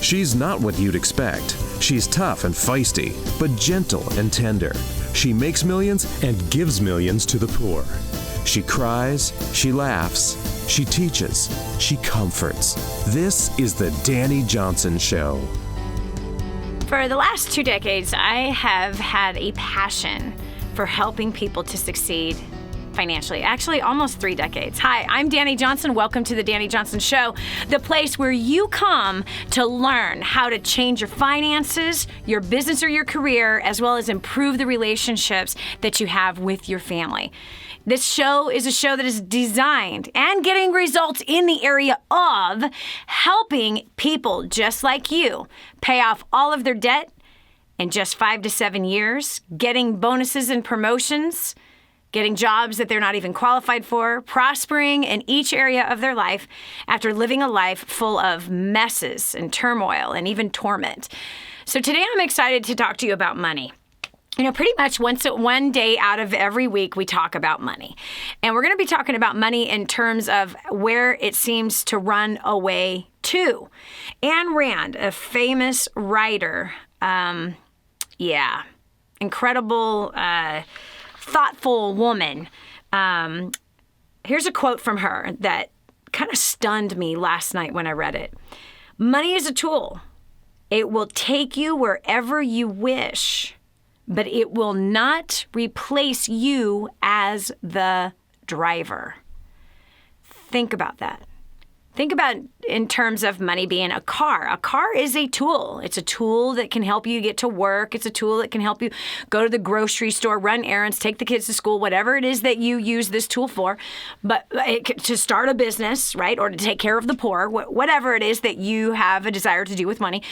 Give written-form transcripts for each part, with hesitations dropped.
She's not what you'd expect. She's tough and feisty, but gentle and tender. She makes millions and gives millions to the poor. She cries, she laughs, she teaches, she comforts. This is the Dani Johnson Show. For the last 2 decades, I have had a passion for helping people to succeed financially. Actually, almost 3 decades. Hi, I'm Dani Johnson. Welcome to the Dani Johnson Show, the place where you come to learn how to change your finances, your business, or your career, as well as improve the relationships that you have with your family. This show is a show that is designed and getting results in the area of helping people just like you pay off all of their debt in just 5 to 7 years, getting bonuses and promotions, getting jobs that they're not even qualified for, prospering in each area of their life after living a life full of messes and turmoil and even torment. So today I'm excited to talk to you about money. You know, pretty much one day out of every week, we talk about money. And we're going to be talking about money in terms of where it seems to run away to. Ayn Rand, a famous writer, incredible, thoughtful woman. Here's a quote from her that kind of stunned me last night when I read it. Money is a tool. It will take you wherever you wish, but it will not replace you as the driver. Think about that. Think about in terms of money being a car. A car is a tool. It's a tool that can help you get to work. It's a tool that can help you go to the grocery store, run errands, take the kids to school, whatever it is that you use this tool for. But to start a business, right, or to take care of the poor, whatever it is that you have a desire to do with money,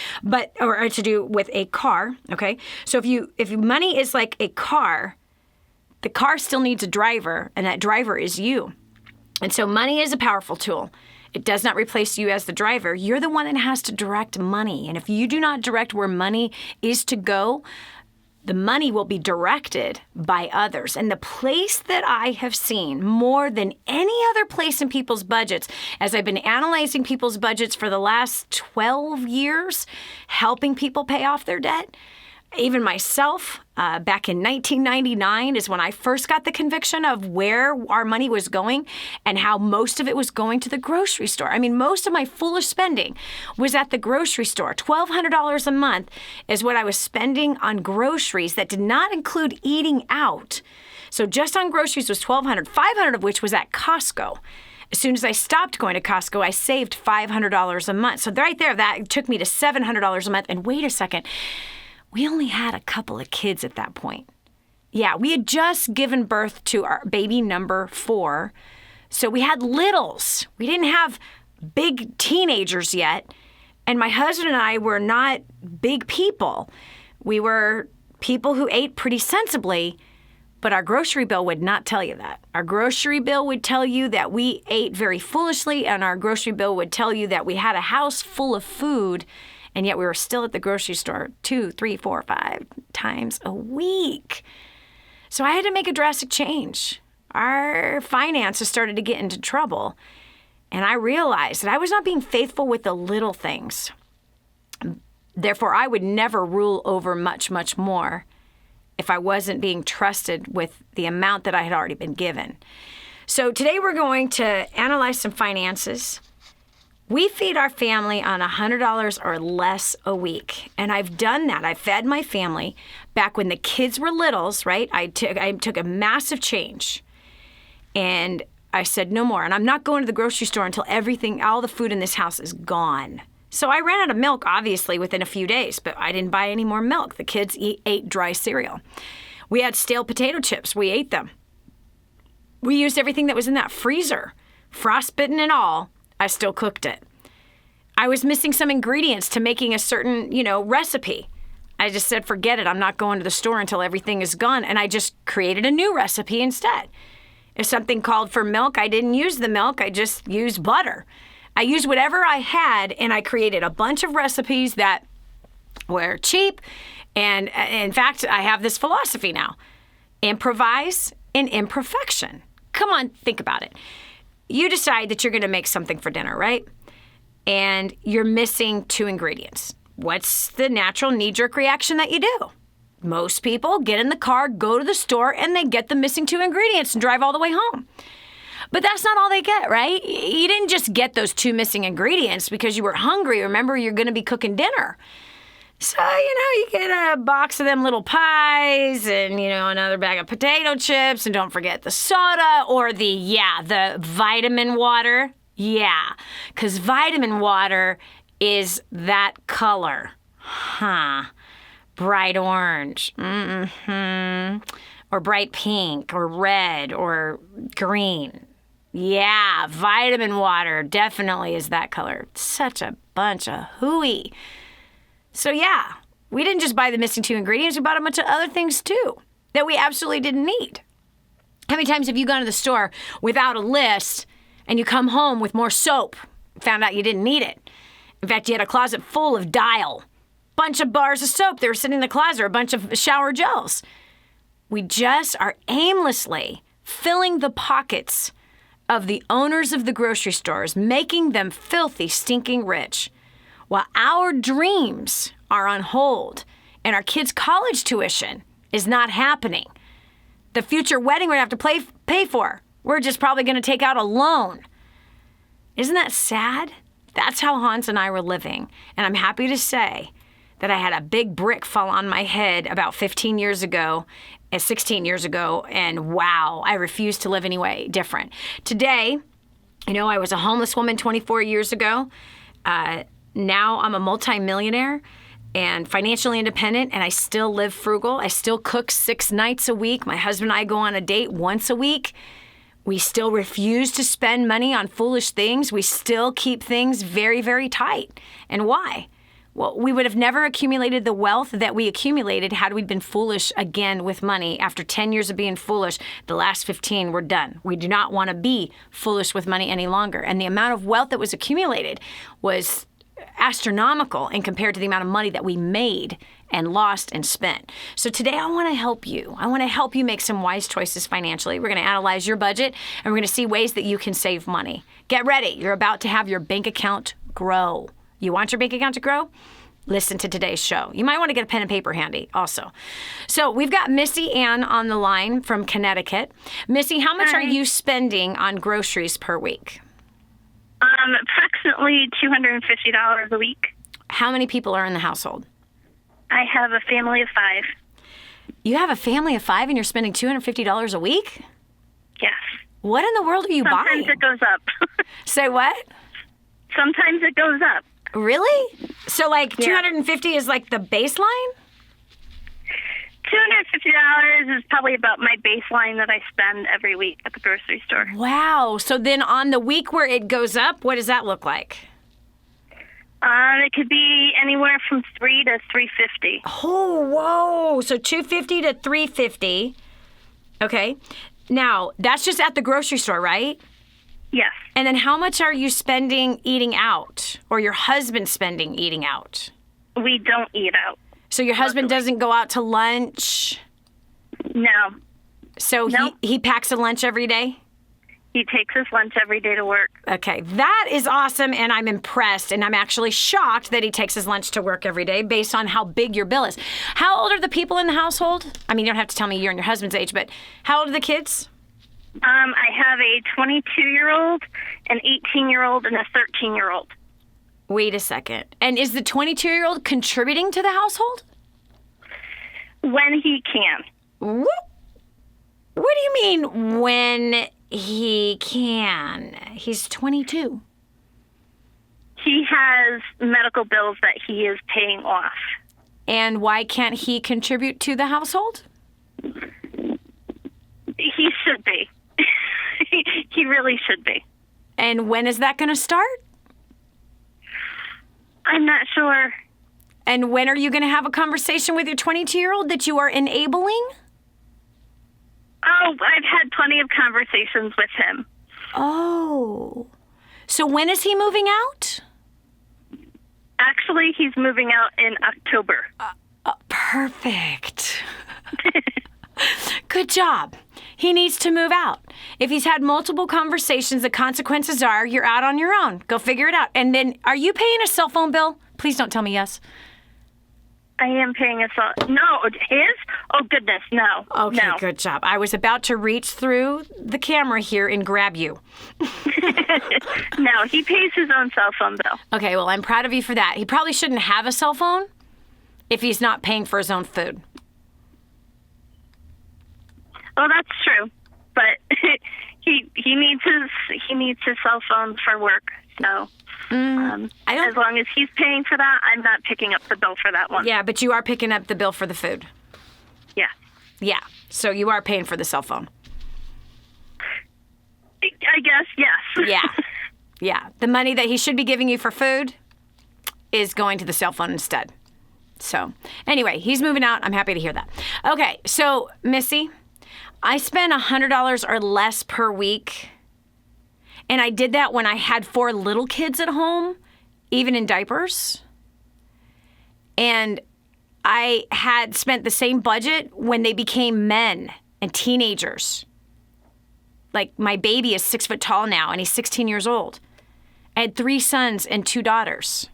or to do with a car, okay? So if money is like a car, the car still needs a driver, and that driver is you. And so money is a powerful tool. It does not replace you as the driver. You're the one that has to direct money. And if you do not direct where money is to go, the money will be directed by others. And the place that I have seen more than any other place in people's budgets, as I've been analyzing people's budgets for the last 12 years, helping people pay off their debt, even myself, back in 1999 is when I first got the conviction of where our money was going and how most of it was going to the grocery store. I mean, most of my foolish spending was at the grocery store. $1,200 a month is what I was spending on groceries that did not include eating out. So just on groceries was $1,200, $500 of which was at Costco. As soon as I stopped going to Costco, I saved $500 a month. So right there, that took me to $700 a month. And wait a second. We only had a couple of kids at that point. Yeah, we had just given birth to our baby number 4. So we had littles. We didn't have big teenagers yet. And my husband and I were not big people. We were people who ate pretty sensibly, but our grocery bill would not tell you that. Our grocery bill would tell you that we ate very foolishly, and our grocery bill would tell you that we had a house full of food, and yet we were still at the grocery store 2, 3, 4, 5 times a week. So I had to make a drastic change. Our finances started to get into trouble. And I realized that I was not being faithful with the little things. Therefore, I would never rule over much, much more if I wasn't being trusted with the amount that I had already been given. So today we're going to analyze some finances. We feed our family on $100 or less a week. And I've done that. I fed my family back when the kids were littles, right? I took a massive change. And I said, no more. And I'm not going to the grocery store until all the food in this house is gone. So I ran out of milk, obviously, within a few days. But I didn't buy any more milk. The kids ate dry cereal. We had stale potato chips. We ate them. We used everything that was in that freezer, frostbitten and all. I still cooked it. I was missing some ingredients to making a certain, recipe. I just said, forget it. I'm not going to the store until everything is gone. And I just created a new recipe instead. If something called for milk, I didn't use the milk. I just used butter. I used whatever I had, and I created a bunch of recipes that were cheap. And in fact, I have this philosophy now. Improvise in imperfection. Come on, think about it. You decide that you're going to make something for dinner, right? and you're missing 2 ingredients. What's the natural knee-jerk reaction that you do? Most people get in the car, go to the store, and they get the missing 2 ingredients and drive all the way home. But that's not all they get, right? You didn't just get those 2 missing ingredients because you were hungry. Remember, you're going to be cooking dinner. So, you get a box of them little pies and, another bag of potato chips, and don't forget the soda or the vitamin water. Yeah, because vitamin water is that color. Bright orange. Or bright pink or red or green. Yeah, vitamin water definitely is that color. Such a bunch of hooey. So yeah, we didn't just buy the missing 2 ingredients, we bought a bunch of other things too that we absolutely didn't need. How many times have you gone to the store without a list and you come home with more soap, found out you didn't need it? In fact, you had a closet full of Dial, bunch of bars of soap that were sitting in the closet, or a bunch of shower gels. We just are aimlessly filling the pockets of the owners of the grocery stores, making them filthy, stinking rich, while our dreams are on hold and our kids' college tuition is not happening. The future wedding we're going to have to pay for, we're just probably going to take out a loan. Isn't that sad? That's how Hans and I were living. And I'm happy to say that I had a big brick fall on my head about 16 years ago, and wow, I refused to live any way different. Today, I was a homeless woman 24 years ago. Now I'm a multi-millionaire and financially independent, and I still live frugal. I still cook 6 nights a week. My husband and I go on a date once a week. We still refuse to spend money on foolish things. We still keep things very, very tight. And why? Well, we would have never accumulated the wealth that we accumulated had we been foolish again with money. After 10 years of being foolish, the last 15, we're done. We do not want to be foolish with money any longer. And the amount of wealth that was accumulated was astronomical in compared to the amount of money that we made and lost and spent. So today I want to help you. I want to help you make some wise choices financially. We're going to analyze your budget, and we're going to see ways that you can save money. Get ready. You're about to have your bank account grow. You want your bank account to grow? Listen to today's show. You might want to get a pen and paper handy also. So we've got Missy Ann on the line from Connecticut. Missy, how much are you spending on groceries per week? Approximately $250 a week. How many people are in the household? I have a family of 5. You have a family of 5 and you're spending $250 a week? Yes. What in the world are you buying? Sometimes it goes up. Say what? Sometimes it goes up. Really? So like Yeah. 250 is like the baseline? $250 is probably about my baseline that I spend every week at the grocery store. Wow. So then on the week where it goes up, what does that look like? It could be anywhere from $3 to $350. Oh, whoa. So $250 to $350. Okay. Now, that's just at the grocery store, right? Yes. And then how much are you spending eating out, or your husband spending eating out? We don't eat out. So your husband doesn't go out to lunch? No. So Nope. he packs a lunch every day? He takes his lunch every day to work. Okay, that is awesome, and I'm impressed, and I'm actually shocked that he takes his lunch to work every day based on how big your bill is. How old are the people in the household? I mean, you don't have to tell me your and your husband's age, but how old are the kids? I have a 22-year-old, an 18-year-old, and a 13-year-old. Wait a second. And is the 22-year-old contributing to the household? When he can. What do you mean, when he can? He's 22. He has medical bills that he is paying off. And why can't he contribute to the household? He should be. He really should be. And when is that going to start? I'm not sure. And when are you going to have a conversation with your 22-year-old that you are enabling? Oh, I've had plenty of conversations with him. Oh. So when is he moving out? Actually, he's moving out in October. Perfect. Good job. he needs to move out. If he's had multiple conversations, the consequences are you're out on your own. Go figure it out. And then, are you paying a cell phone bill? Please don't tell me yes. I am paying No, his? Oh, goodness, no. Okay, no. Good job. I was about to reach through the camera here and grab you. No, he pays his own cell phone bill. Okay, well, I'm proud of you for that. He probably shouldn't have a cell phone if he's not paying for his own food. Well, that's true, but he needs his cell phone for work. So as long as he's paying for that, I'm not picking up the bill for that one. Yeah, but you are picking up the bill for the food. Yeah. Yeah, so you are paying for the cell phone. I guess, yes. Yeah. Yeah. The money that he should be giving you for food is going to the cell phone instead. So, anyway, he's moving out. I'm happy to hear that. Okay, so, Missy, I spend $100 or less per week. And I did that when I had 4 little kids at home, even in diapers. And I had spent the same budget when they became men and teenagers. Like, my baby is 6 foot tall now, and he's 16 years old. I had 3 sons and 2 daughters.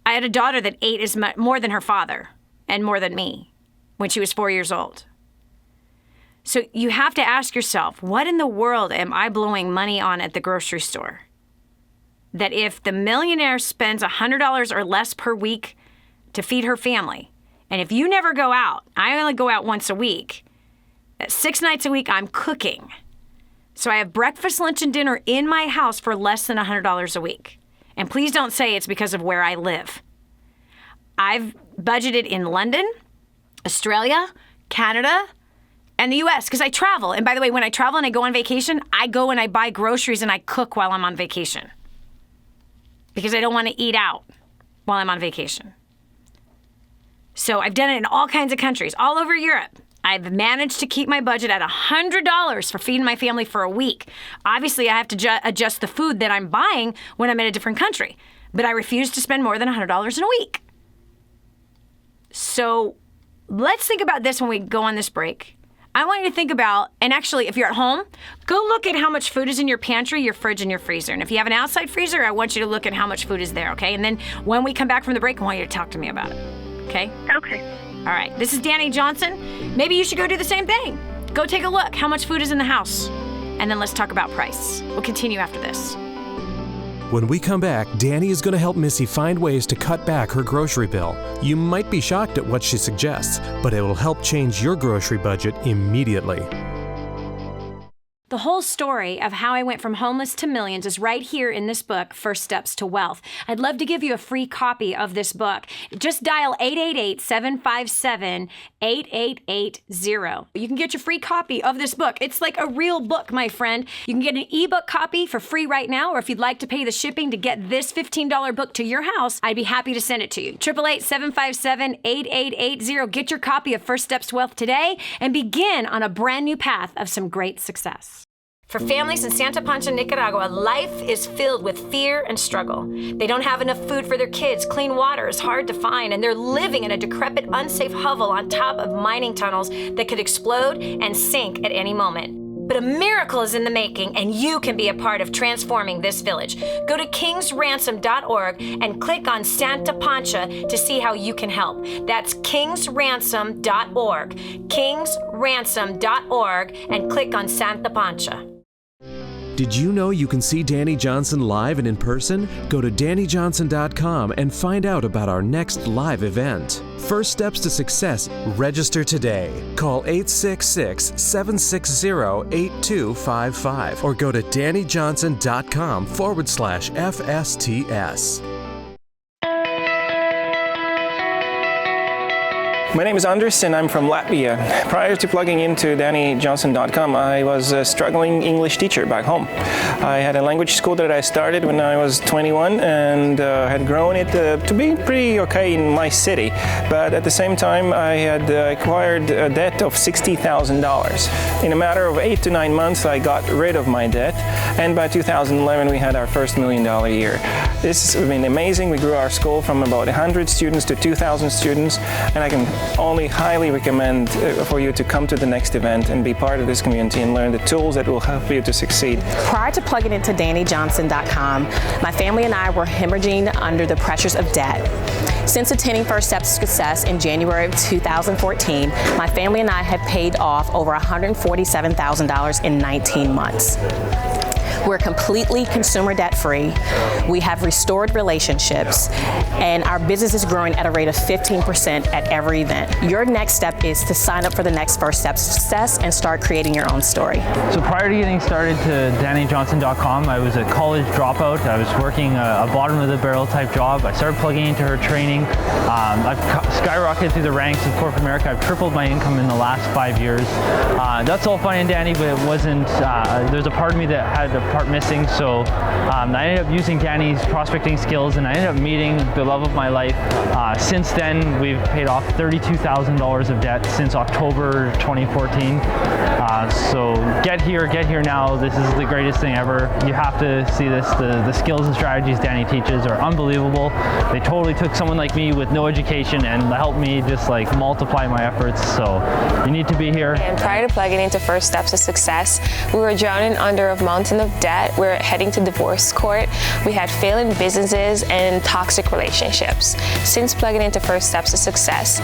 I had a daughter that ate more than her father and more than me when she was 4 years old. So you have to ask yourself, what in the world am I blowing money on at the grocery store? That if the millionaire spends $100 or less per week to feed her family, and if you never go out, I only go out once a week, 6 nights a week I'm cooking. So I have breakfast, lunch, and dinner in my house for less than $100 a week. And please don't say it's because of where I live. I've budgeted in London, Australia, Canada, and the U.S. because I travel. And by the way, when I travel and I go on vacation, I go and I buy groceries and I cook while I'm on vacation because I don't want to eat out while I'm on vacation. So I've done it in all kinds of countries, all over Europe. I've managed to keep my budget at $100 for feeding my family for a week. Obviously, I have to adjust the food that I'm buying when I'm in a different country, but I refuse to spend more than $100 in a week. So let's think about this when we go on this break. I want you to think about, and actually, if you're at home, go look at how much food is in your pantry, your fridge, and your freezer. And if you have an outside freezer, I want you to look at how much food is there, okay? And then when we come back from the break, I want you to talk to me about it, okay? Okay. All right, this is Dani Johnson. Maybe you should go do the same thing. Go take a look. How much food is in the house? And then let's talk about price. We'll continue after this. When we come back, Dani is going to help Missy find ways to cut back her grocery bill. You might be shocked at what she suggests, but it will help change your grocery budget immediately. The whole story of how I went from homeless to millions is right here in this book, First Steps to Wealth. I'd love to give you a free copy of this book. Just dial 888-757-8880. You can get your free copy of this book. It's like a real book, my friend. You can get an ebook copy for free right now, or if you'd like to pay the shipping to get this $15 book to your house, I'd be happy to send it to you. 888-757-8880. Get your copy of First Steps to Wealth today and begin on a brand new path of some great success. For families in Santa Pancha, Nicaragua, life is filled with fear and struggle. They don't have enough food for their kids, clean water is hard to find, and they're living in a decrepit, unsafe hovel on top of mining tunnels that could explode and sink at any moment. But a miracle is in the making, and you can be a part of transforming this village. Go to kingsransom.org and click on Santa Pancha to see how you can help. That's kingsransom.org, kingsransom.org, and click on Santa Pancha. Did you know you can see Dani Johnson live and in person? Go to DaniJohnson.com and find out about our next live event. First Steps to Success. Register today. Call 866-760-8255 or go to DaniJohnson.com/FSTS. My name is Anders and I'm from Latvia. Prior to plugging into DaniJohnson.com, I was a struggling English teacher back home. I had a language school that I started when I was 21 and had grown it to be pretty okay in my city. But at the same time, I had acquired a debt of $60,000. In a matter of 8 to 9 months, I got rid of my debt. And by 2011, we had our first $1 million year. This has been amazing. We grew our school from about 100 students to 2,000 students. And I can only highly recommend for you to come to the next event and be part of this community and learn the tools that will help you to succeed. Prior to plugging into DaniJohnson.com, my family and I were hemorrhaging under the pressures of debt. Since attending First Steps to Success in January of 2014, my family and I have paid off over $147,000 in 19 months. We're completely consumer debt free. We have restored relationships, and our business is growing at a rate of 15% at every event. Your next step is to sign up for the next First Steps to Success and start creating your own story. So prior to getting started to DaniJohnson.com, I was a college dropout. I was working a bottom of the barrel type job. I started plugging into her training. I've skyrocketed through the ranks of corporate America. I've tripled my income in the last 5 years. That's all fine and dandy, but it wasn't, there's a part of me that had a part missing, so I ended up using Dani's prospecting skills, and I ended up meeting the love of my life. Since then, we've paid off $32,000 of debt since October 2014. So get here now. This is the greatest thing ever. You have to see this. The skills and strategies Dani teaches are unbelievable. They totally took someone like me with no education and helped me just like multiply my efforts. So you need to be here. And prior to plugging into First Steps to Success, we were drowning under a mountain of debt. We're heading to divorce court. We had failing businesses and toxic relationships. Since plugging into First Steps to Success,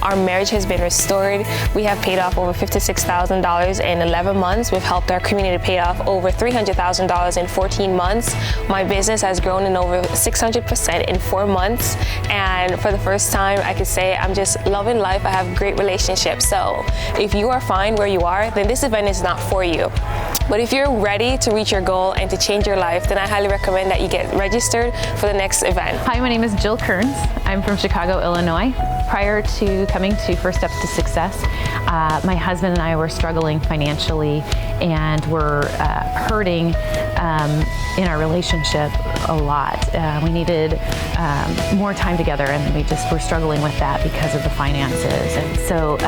our marriage has been restored. We have paid off over $56,000 in 11 months. We've helped our community pay off over $300,000 in 14 months. My business has grown in over 600% in 4 months. And for the first time, I could say I'm just loving life. I have great relationships. So if you are fine where you are, then this event is not for you. But if you're ready to reach your goal and to change your life, then I highly recommend that you get registered for the next event. Hi, my name is Jill Kearns. I'm from Chicago, Illinois. Prior to coming to First Steps to Success, my husband and I were struggling financially and were hurting in our relationship a lot. We needed more time together, and we just were struggling with that because of the finances. And so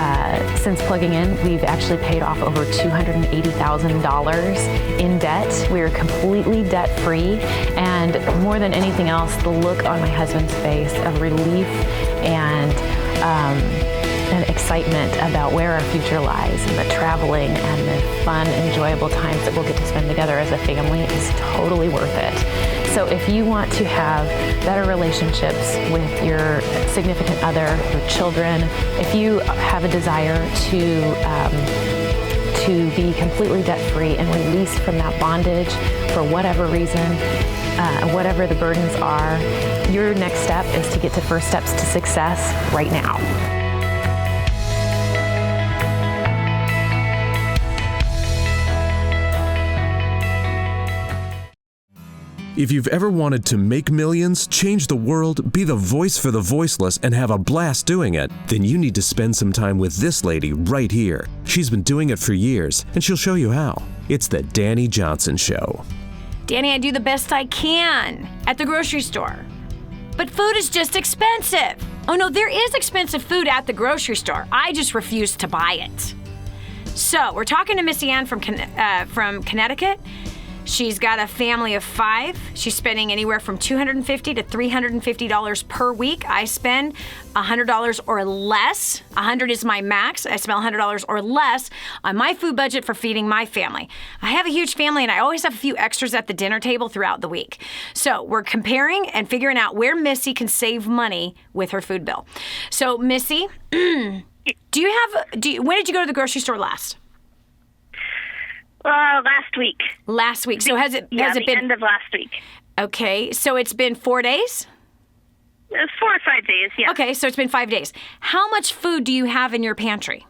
since plugging in, we've actually paid off over $280,000 in debt. We are completely debt-free, and more than anything else, the look on my husband's face of relief and excitement about where our future lies, and the traveling and the fun, enjoyable times that we'll get to spend together as a family is totally worth it. So if you want to have better relationships with your significant other, your children, if you have a desire to be completely debt-free and released from that bondage for whatever reason, whatever the burdens are, your next step is to get to First Steps to Success right now. If you've ever wanted to make millions, change the world, be the voice for the voiceless, and have a blast doing it, then you need to spend some time with this lady right here. She's been doing it for years, and she'll show you how. It's the Dani Johnson Show. Dani, I do the best I can at the grocery store. But food is just expensive. Oh no, there is expensive food at the grocery store. I just refuse to buy it. So we're talking to Missy Ann from Connecticut. She's got a family of 5. She's spending anywhere from $250 to $350 per week. I spend $100 or less. $100 is my max. I spend $100 or less on my food budget for feeding my family. I have a huge family, and I always have a few extras at the dinner table throughout the week. So we're comparing and figuring out where Missy can save money with her food bill. So Missy, when did you go to the grocery store last? Last week. Last week. So has it been end of last week? Okay, so it's been 4 days? 4 or 5 days, yeah. Okay, so it's been 5 days. How much food do you have in your pantry?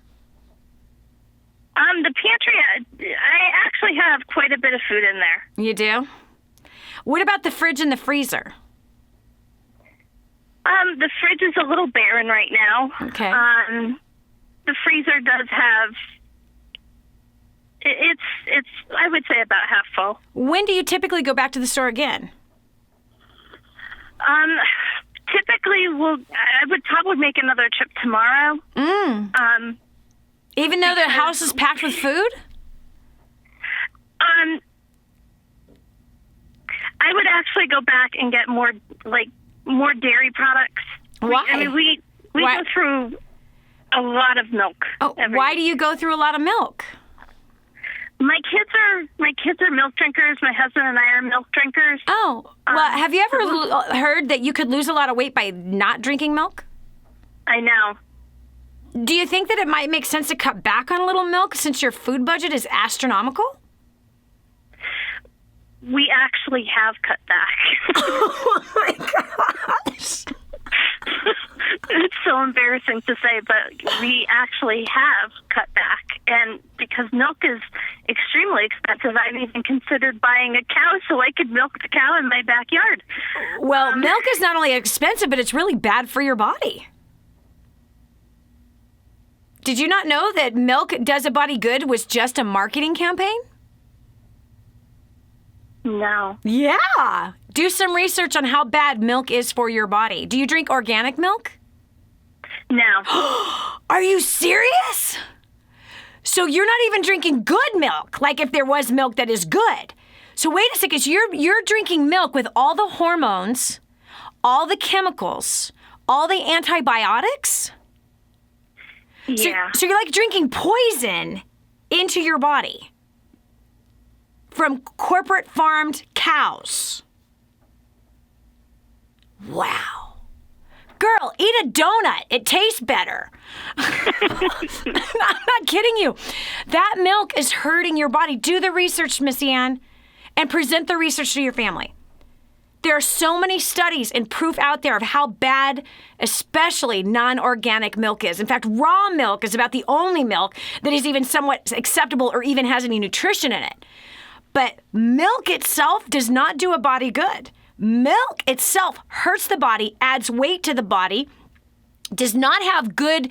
The pantry, I actually have quite a bit of food in there. You do? What about the fridge and the freezer? The fridge is a little barren right now. Okay. The freezer does have... It's I would say about half full. When do you typically go back to the store again? Typically, I would probably make another trip tomorrow. Even though the house is packed with food? I would actually go back and get more dairy products. Why? We go through A lot of milk. Oh, why do you go through a lot of milk? My kids are milk drinkers. My husband and I are milk drinkers. Oh, well, have you ever heard that you could lose a lot of weight by not drinking milk? I know. Do you think that it might make sense to cut back on a little milk since your food budget is astronomical? We actually have cut back. Oh my gosh. It's so embarrassing to say, but we actually have cut back. And because milk is extremely expensive, I've even considered buying a cow so I could milk the cow in my backyard. Well, milk is not only expensive, but it's really bad for your body. Did you not know that milk does a body good was just a marketing campaign? No. Yeah. Do some research on how bad milk is for your body. Do you drink organic milk? No. Are you serious? So you're not even drinking good milk, like if there was milk that is good. So wait a second, so you're drinking milk with all the hormones, all the chemicals, all the antibiotics? Yeah. So you're like drinking poison into your body from corporate farmed cows. Wow. Girl, eat a donut. It tastes better. I'm not kidding you. That milk is hurting your body. Do the research, Miss Ann, and present the research to your family. There are so many studies and proof out there of how bad, especially non-organic milk is. In fact, raw milk is about the only milk that is even somewhat acceptable or even has any nutrition in it. But milk itself does not do a body good. Milk itself hurts the body, adds weight to the body, does not have good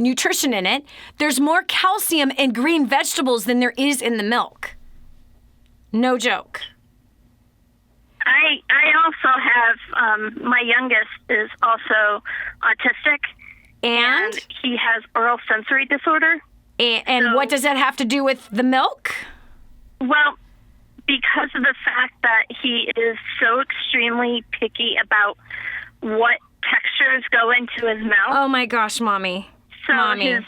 nutrition in it. There's more calcium in green vegetables than there is in the milk. No joke. I also have, my youngest is also autistic. And he has oral sensory disorder. And what does that have to do with the milk? Well, because of the fact that he is so extremely picky about what textures go into his mouth. Oh my gosh, Mommy. So Mommy. his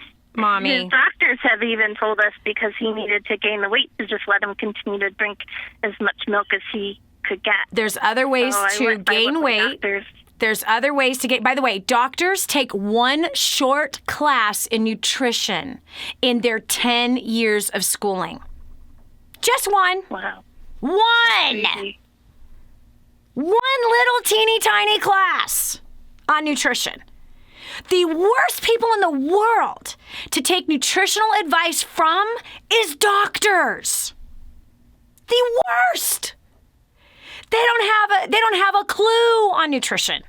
doctors have even told us because he needed to gain the weight to just let him continue to drink as much milk as he could get. There's other ways to gain weight. There's other ways to get. By the way, doctors take one short class in nutrition in their 10 years of schooling. Just one. Wow. One little teeny tiny class on nutrition. The worst people in the world to take nutritional advice from is doctors. The worst. They don't have a clue on nutrition.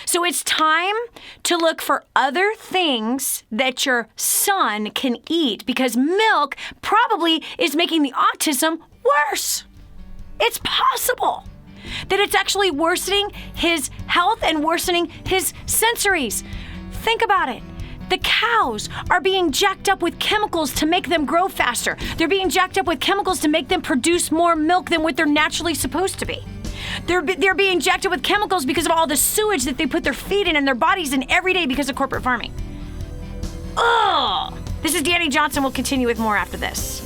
So it's time to look for other things that your son can eat because milk probably is making the autism worse. It's possible that it's actually worsening his health and worsening his sensories. Think about it. The cows are being jacked up with chemicals to make them grow faster. They're being jacked up with chemicals to make them produce more milk than what they're naturally supposed to be. They're being jacked up with chemicals because of all the sewage that they put their feet in and their bodies in every day because of corporate farming. Ugh! This is Dani Johnson. We'll continue with more after this.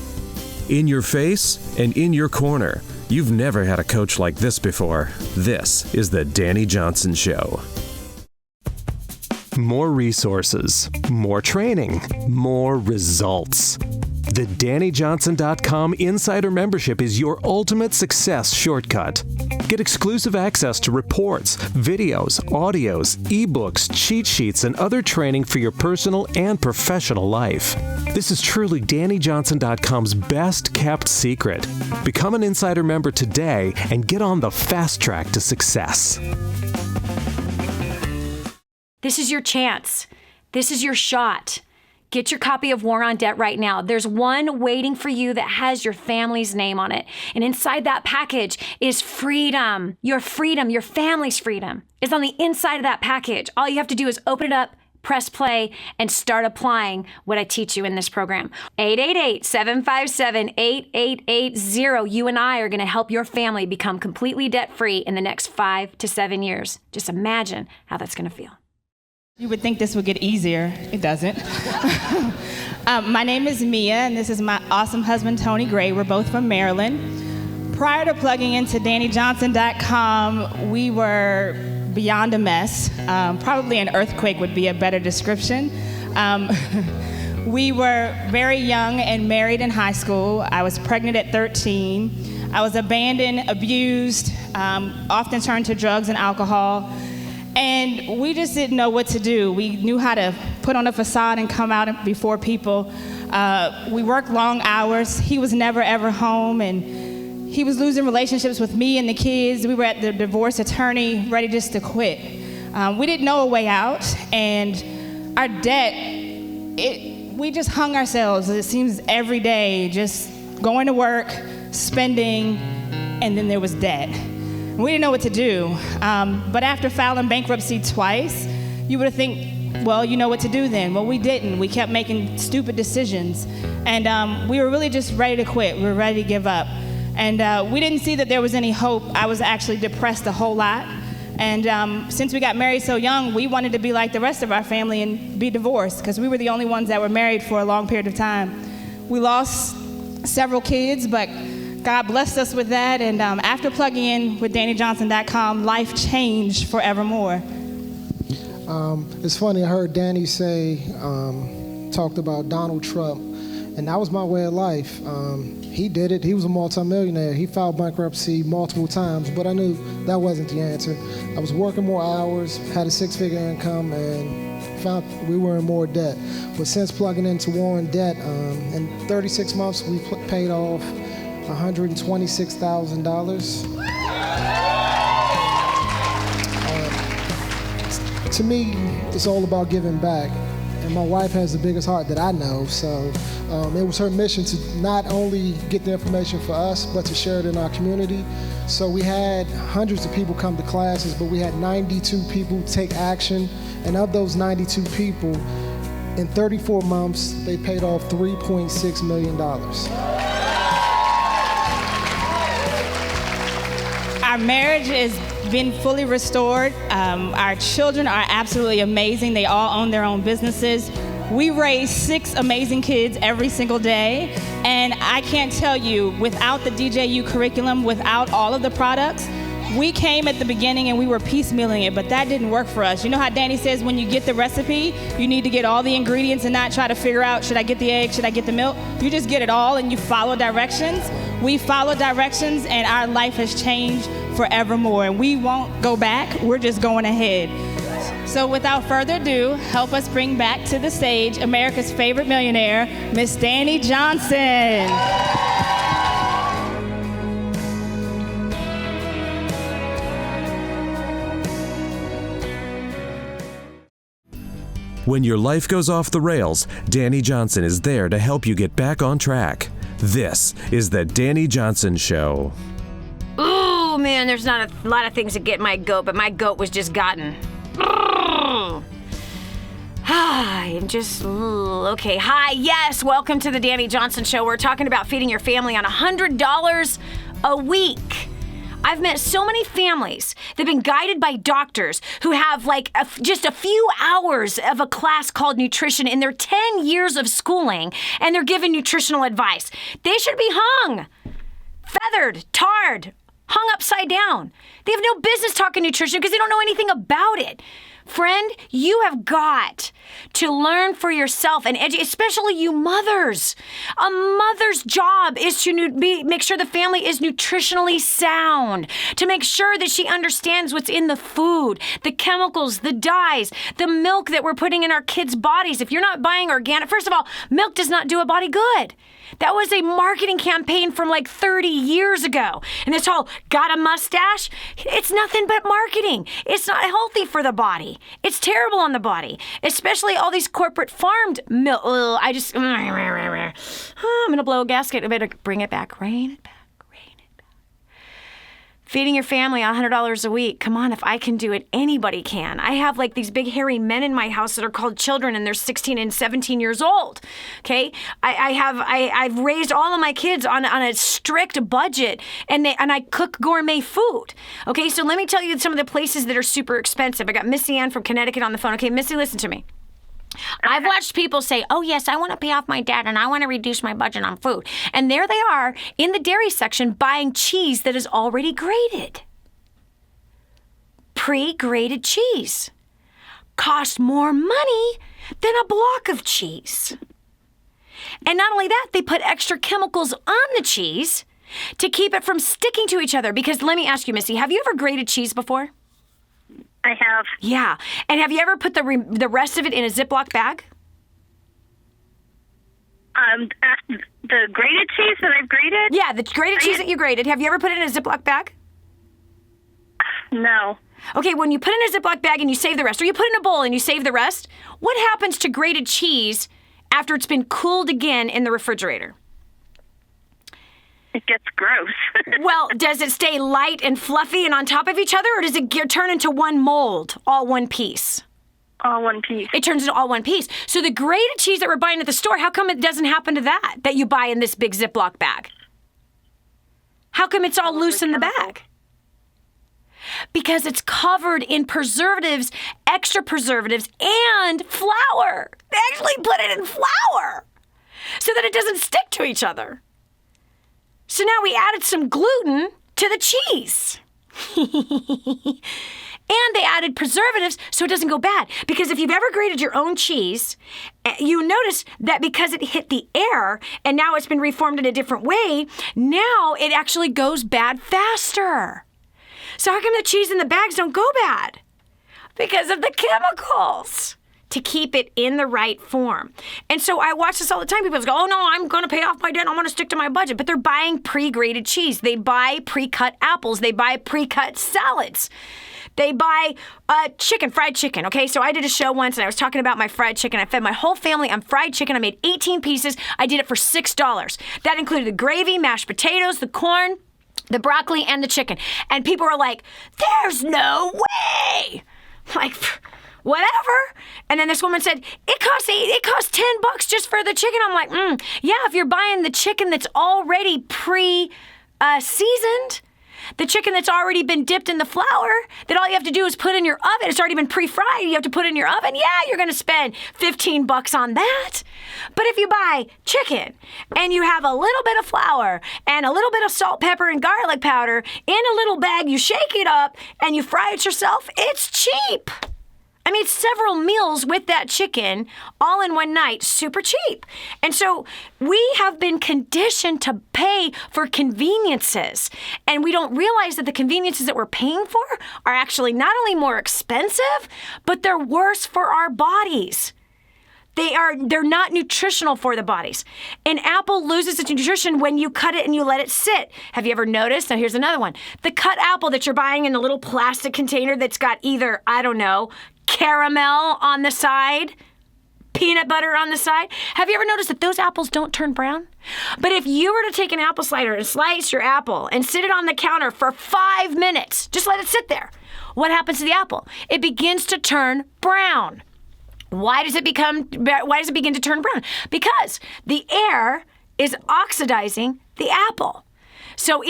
In your face and in your corner. You've never had a coach like this before. This is the Dani Johnson Show. More resources, more training, more results. The DaniJohnson.com Insider Membership is your ultimate success shortcut. Get exclusive access to reports, videos, audios, ebooks, cheat sheets, and other training for your personal and professional life. This is truly DaniJohnson.com's best kept secret. Become an Insider member today and get on the fast track to success. This is your chance. This is your shot. Get your copy of War on Debt right now. There's one waiting for you that has your family's name on it. And inside that package is freedom. Your family's freedom is on the inside of that package. All you have to do is open it up, press play, and start applying what I teach you in this program. 888-757-8880. You and I are going to help your family become completely debt-free in the next 5 to 7 years. Just imagine how that's going to feel. You would think this would get easier. It doesn't. My name is Mia, and this is my awesome husband, Tony Gray. We're both from Maryland. Prior to plugging into DaniJohnson.com, we were beyond a mess. Probably an earthquake would be a better description. We were very young and married in high school. I was pregnant at 13. I was abandoned, abused, often turned to drugs and alcohol. And we just didn't know what to do. We knew how to put on a facade and come out before people. We worked long hours. He was never, ever home, and he was losing relationships with me and the kids. We were at the divorce attorney, ready just to quit. We didn't know a way out, and our debt, we just hung ourselves, it seems, every day, just going to work, spending, and then there was debt. We didn't know what to do. But after filing bankruptcy twice, you would think, well, you know what to do then. Well, we didn't. We kept making stupid decisions. And we were really just ready to quit. We were ready to give up. And we didn't see that there was any hope. I was actually depressed a whole lot. And since we got married so young, we wanted to be like the rest of our family and be divorced, because we were the only ones that were married for a long period of time. We lost several kids, but God blessed us with that, and after plugging in with DaniJohnson.com, life changed forevermore. It's funny, I heard Danny say, talked about Donald Trump, and that was my way of life. He did it. He was a multi-millionaire. He filed bankruptcy multiple times, but I knew that wasn't the answer. I was working more hours, had a six-figure income, and found we were in more debt. But since plugging into War in Debt, in 36 months, we paid off $126,000. To me, it's all about giving back. And my wife has the biggest heart that I know, so it was her mission to not only get the information for us, but to share it in our community. So we had hundreds of people come to classes, but we had 92 people take action. And of those 92 people, in 34 months, they paid off $3.6 million. Our marriage has been fully restored. Our children are absolutely amazing. They all own their own businesses. We raise 6 amazing kids every single day. And I can't tell you, without the DJU curriculum, without all of the products, we came at the beginning and we were piecemealing it, but that didn't work for us. You know how Danny says when you get the recipe, you need to get all the ingredients and not try to figure out, should I get the egg, should I get the milk? You just get it all and you follow directions. We follow directions and our life has changed forevermore. And we won't go back, we're just going ahead. So without further ado, help us bring back to the stage America's favorite millionaire, Miss Dani Johnson. When your life goes off the rails, Dani Johnson is there to help you get back on track. This is the Dani Johnson Show. Ooh, man, there's not a lot of things that get my goat, but my goat was just gotten. Okay. Hi, yes, welcome to the Dani Johnson Show. We're talking about feeding your family on $100 a week. I've met so many families that have been guided by doctors who have just a few hours of a class called nutrition in their 10 years of schooling, and they're given nutritional advice. They should be hung, feathered, tarred, hung upside down. They have no business talking nutrition because they don't know anything about it. Friend, you have got to learn for yourself and educate, especially you mothers. A mother's job is to make sure the family is nutritionally sound, to make sure that she understands what's in the food, the chemicals, the dyes, the milk that we're putting in our kids' bodies. If you're not buying organic, first of all, milk does not do a body good. That was a marketing campaign from 30 years ago. And this whole got a mustache, it's nothing but marketing. It's not healthy for the body. It's terrible on the body, especially all these corporate farmed milk. I'm going to blow a gasket. I better bring it back. Rein it back. feeding your family $100 a week. Come on, if I can do it, anybody can. I have like these big hairy men in my house that are called children, and they're 16 and 17 years old. Okay, I've raised all of my kids on a strict budget, and I cook gourmet food. Okay, so let me tell you some of the places that are super expensive. I got Missy Ann from Connecticut on the phone. Okay, Missy, listen to me. I've watched people say, oh, yes, I want to pay off my debt and I want to reduce my budget on food. And there they are in the dairy section buying cheese that is already grated. Pre-grated cheese costs more money than a block of cheese. And not only that, they put extra chemicals on the cheese to keep it from sticking to each other. Because let me ask you, Missy, have you ever grated cheese before? I have. Yeah. And have you ever put the rest of it in a Ziploc bag? The grated cheese that I've grated? Yeah, the grated cheese that you grated. Have you ever put it in a Ziploc bag? No. Okay, when you put it in a Ziploc bag and you save the rest, or you put it in a bowl and you save the rest, what happens to grated cheese after it's been cooled again in the refrigerator? It gets gross. Well, does it stay light and fluffy and on top of each other, or does it turn into one mold, all one piece? All one piece. It turns into all one piece. So the grated cheese that we're buying at the store, how come it doesn't happen to that you buy in this big Ziploc bag? How come it's all loose in the bag? Because it's covered in preservatives, extra preservatives, and flour. They actually put it in flour so that it doesn't stick to each other. So now we added some gluten to the cheese. And they added preservatives so it doesn't go bad. Because if you've ever grated your own cheese, you notice that because it hit the air and now it's been reformed in a different way, now it actually goes bad faster. So how come the cheese in the bags don't go bad? Because of the chemicals to keep it in the right form. And so I watch this all the time. People go, oh no, I'm going to pay off my debt. I'm going to stick to my budget. But they're buying pre-grated cheese. They buy pre-cut apples. They buy pre-cut salads. They buy fried chicken. Okay, so I did a show once and I was talking about my fried chicken. I fed my whole family on fried chicken. I made 18 pieces. I did it for $6. That included the gravy, mashed potatoes, the corn, the broccoli, and the chicken. And people were like, there's no way. Like, whatever. And then this woman said, it costs $10 just for the chicken. I'm like, yeah, if you're buying the chicken that's already pre-seasoned, the chicken that's already been dipped in the flour, that all you have to do is put in your oven. It's already been pre-fried. You have to put it in your oven. Yeah, you're going to spend $15 on that. But if you buy chicken and you have a little bit of flour and a little bit of salt, pepper, and garlic powder in a little bag, you shake it up and you fry it yourself, it's cheap. I mean, several meals with that chicken all in one night, super cheap. And so we have been conditioned to pay for conveniences. And we don't realize that the conveniences that we're paying for are actually not only more expensive, but they're worse for our bodies. They're not nutritional for the bodies. An apple loses its nutrition when you cut it and you let it sit. Have you ever noticed? Now here's another one. The cut apple that you're buying in the little plastic container that's got either, I don't know, caramel on the side, peanut butter on the side. Have you ever noticed that those apples don't turn brown? But if you were to take an apple slicer and slice your apple and sit it on the counter for 5 minutes, just let it sit there, what happens to the apple? It begins to turn brown. Why does it begin to turn brown? Because the air is oxidizing the apple. So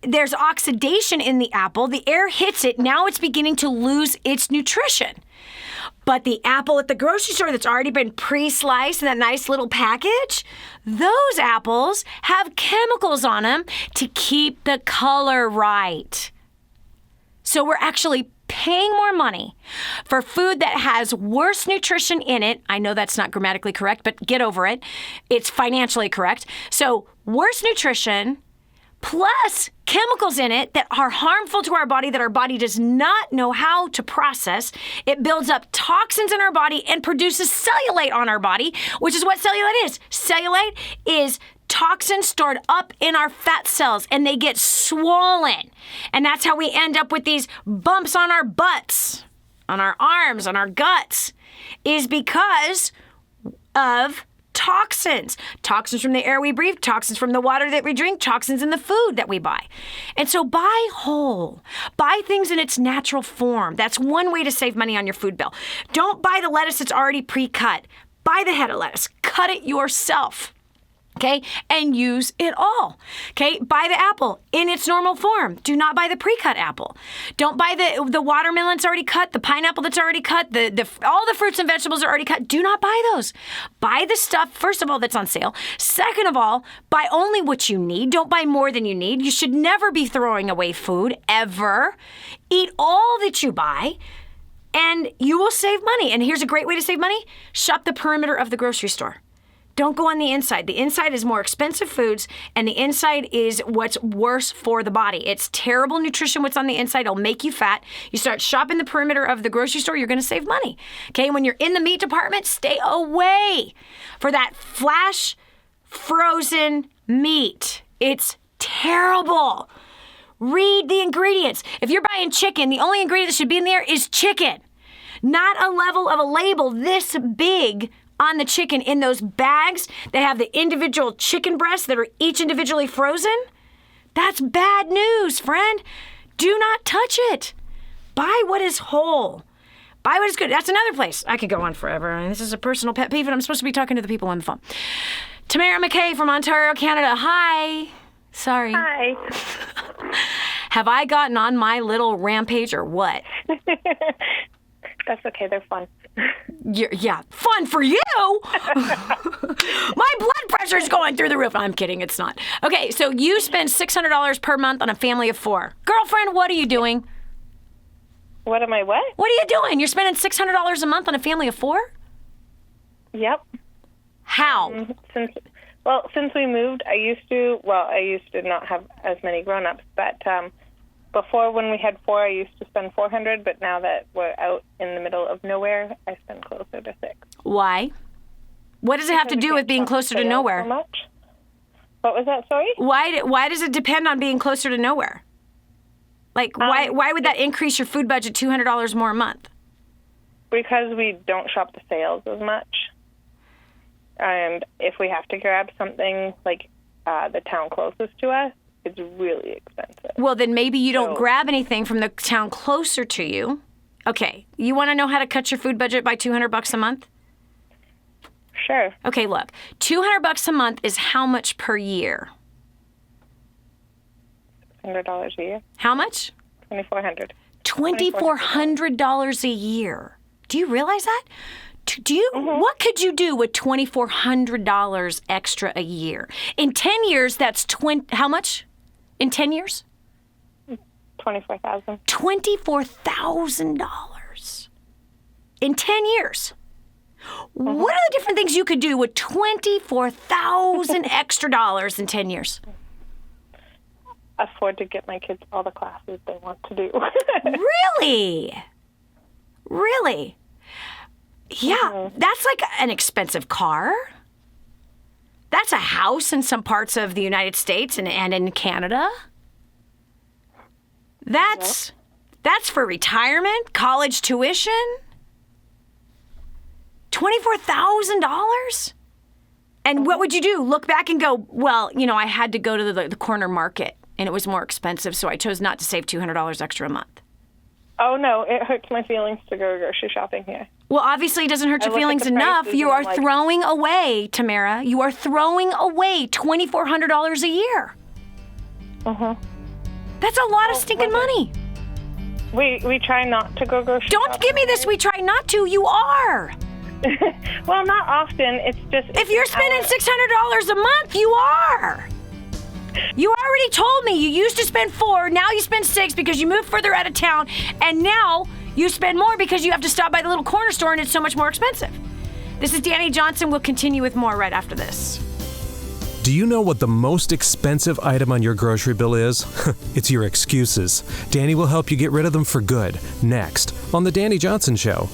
there's oxidation in the apple. The air hits it. Now it's beginning to lose its nutrition. But the apple at the grocery store that's already been pre-sliced in that nice little package, those apples have chemicals on them to keep the color right. So we're actually paying more money for food that has worse nutrition in it. I know that's not grammatically correct, but get over it. It's financially correct. So worse nutrition plus chemicals in it that are harmful to our body, that our body does not know how to process. It builds up toxins in our body and produces cellulite on our body, which is what cellulite is. Cellulite is toxins stored up in our fat cells, and they get swollen. And that's how we end up with these bumps on our butts, on our arms, on our guts, is because of toxins. Toxins from the air we breathe, toxins from the water that we drink, toxins in the food that we buy. And so buy whole. Buy things in its natural form. That's one way to save money on your food bill. Don't buy the lettuce that's already pre-cut. Buy the head of lettuce. Cut it yourself. Okay, and use it all. Okay, buy the apple in its normal form. Do not buy the pre-cut apple. Don't buy the watermelon that's already cut, the pineapple that's already cut, all the fruits and vegetables are already cut. Do not buy those. Buy the stuff, first of all, that's on sale. Second of all, buy only what you need. Don't buy more than you need. You should never be throwing away food, ever. Eat all that you buy, and you will save money. And here's a great way to save money. Shop the perimeter of the grocery store. Don't go on the inside. The inside is more expensive foods, and the inside is what's worse for the body. It's terrible nutrition what's on the inside. It'll make you fat. You start shopping the perimeter of the grocery store, you're going to save money. Okay, when you're in the meat department, stay away for that flash frozen meat. It's terrible. Read the ingredients. If you're buying chicken, the only ingredient that should be in there is chicken. Not a level of a label this big on the chicken in those bags that have the individual chicken breasts that are each individually frozen. That's bad news, friend. Do not touch it. Buy what is whole. Buy what is good. That's another place. I could go on forever. And this is a personal pet peeve, and I'm supposed to be talking to the people on the phone. Tamara McKay from Ontario, Canada. Hi. Sorry. Hi. Have I gotten on my little rampage or what? That's okay. They're fun. Yeah, fun for you. My blood pressure is going through the roof. I'm kidding. It's not. Okay, so you spend $600 per month on a family of 4. Girlfriend, what are you doing? What am I what? What are you doing? You're spending $600 a month on a family of 4? Yep. How? Since we moved, I used to not have as many grown-ups, but before, when we had 4, I used to spend $400, but now that we're out in the middle of nowhere, I spend closer to 6. Why? What does it have to do with being closer to nowhere? So much. What was that, sorry? Why does it depend on being closer to nowhere? Like, why would that increase your food budget $200 more a month? Because we don't shop the sales as much. And if we have to grab something like the town closest to us, it's really expensive. Well, then maybe you don't grab anything from the town closer to you. Okay, you want to know how to cut your food budget by $200 a month? Sure. Okay, look, $200 a month is how much per year? $100 a year. How much? $2,400. $2,400 a year. Do you realize that? What could you do with $2,400 extra a year? In 10 years, that's how much? In 10 years? $24,000. $24,000 in 10 years. What are the different things you could do with $24,000 extra dollars in 10 years? Afford to get my kids all the classes they want to do. Really? Really? Yeah, that's like an expensive car. That's a house in some parts of the United States and in Canada. That's for retirement, college tuition. $24,000? And what would you do? Look back and go, well, I had to go to the corner market and it was more expensive, so I chose not to save $200 extra a month. Oh, no, it hurts my feelings to go grocery shopping here. Well, obviously it doesn't hurt your feelings enough. You are throwing away, Tamara, you are throwing away $2,400 a year. That's a lot of stinking money. We try not to go grocery shopping. Don't give me this, we try not to. You are. Well, not often. It's just... If you're spending $600 a month, you are. You already told me you used to spend 4, now you spend 6 because you moved further out of town, and now you spend more because you have to stop by the little corner store and it's so much more expensive. This is Dani Johnson. We'll continue with more right after this. Do you know what the most expensive item on your grocery bill is? It's your excuses. Dani will help you get rid of them for good. Next, on The Dani Johnson Show.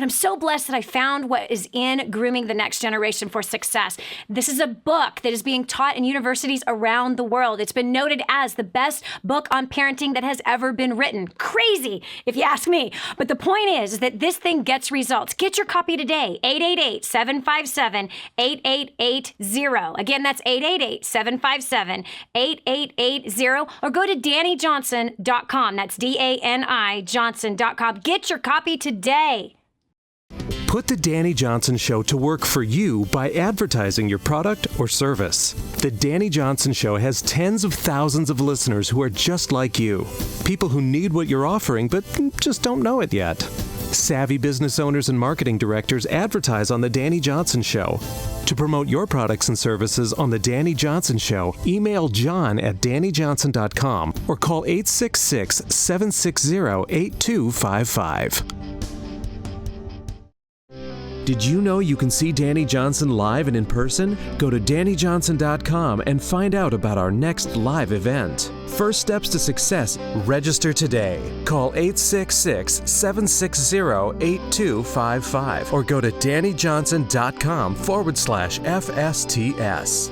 I'm so blessed that I found what is in Grooming the Next Generation for Success. This is a book that is being taught in universities around the world. It's been noted as the best book on parenting that has ever been written. Crazy, if you ask me. But the point is that this thing gets results. Get your copy today, 888-757-8880. Again, that's 888-757-8880, or go to DaniJohnson.com. That's DANI Johnson.com. Get your copy today. Put the Dani Johnson Show to work for you by advertising your product or service. The Dani Johnson Show has tens of thousands of listeners who are just like you. People who need what you're offering but just don't know it yet. Savvy business owners and marketing directors advertise on the Dani Johnson Show. To promote your products and services on the Dani Johnson Show, email John at DaniJohnson.com or call 866-760-8255. Did you know you can see Dani Johnson live and in person? Go to DaniJohnson.com and find out about our next live event. First Steps to Success. Register today. Call 866-760-8255 or go to DaniJohnson.com/FSTS.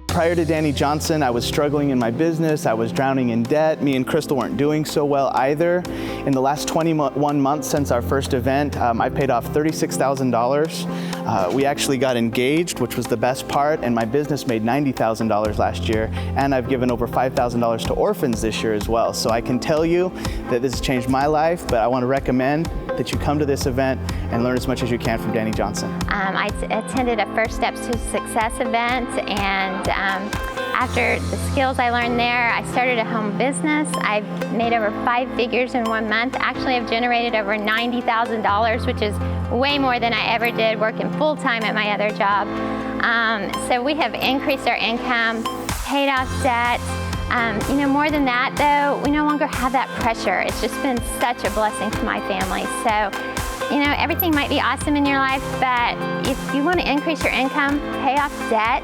Prior to Dani Johnson, I was struggling in my business. I was drowning in debt. Me and Crystal weren't doing so well either. In the last 21 months since our first event, I paid off $36,000. We actually got engaged, which was the best part, and my business made $90,000 last year, and I've given over $5,000 to orphans this year as well. So I can tell you that this has changed my life, but I want to recommend that you come to this event and learn as much as you can from Dani Johnson. I attended a First Steps to Success event, and after the skills I learned there, I started a home business. I've made over 5 figures in 1 month. Actually, I've generated over $90,000, which is way more than I ever did working full-time at my other job. So we have increased our income, paid off debt. More than that, though, we no longer have that pressure. It's just been such a blessing to my family. So, everything might be awesome in your life, but if you want to increase your income, pay off debt,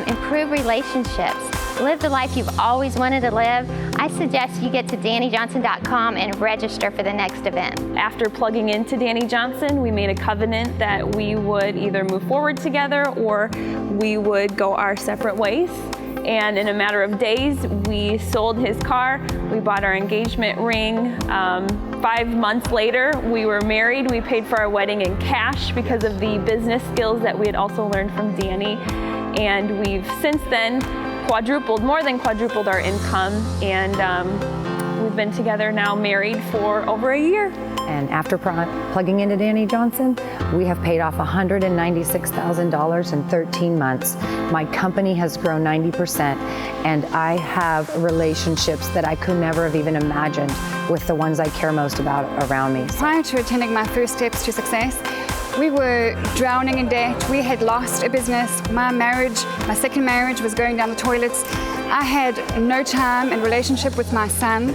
improve relationships, live the life you've always wanted to live, I suggest you get to DaniJohnson.com and register for the next event. After plugging into Dani Johnson, we made a covenant that we would either move forward together or we would go our separate ways. And in a matter of days, we sold his car, we bought our engagement ring. 5 months later, we were married. We paid for our wedding in cash because of the business skills that we had also learned from Dani. And we've since then more than quadrupled our income. And we've been together now, married for over a year. And after plugging into Dani Johnson, we have paid off $196,000 in 13 months. My company has grown 90%, and I have relationships that I could never have even imagined with the ones I care most about around me. Prior to attending my First Steps to Success, we were drowning in debt. We had lost a business. My second marriage was going down the toilets. I had no time and relationship with my son,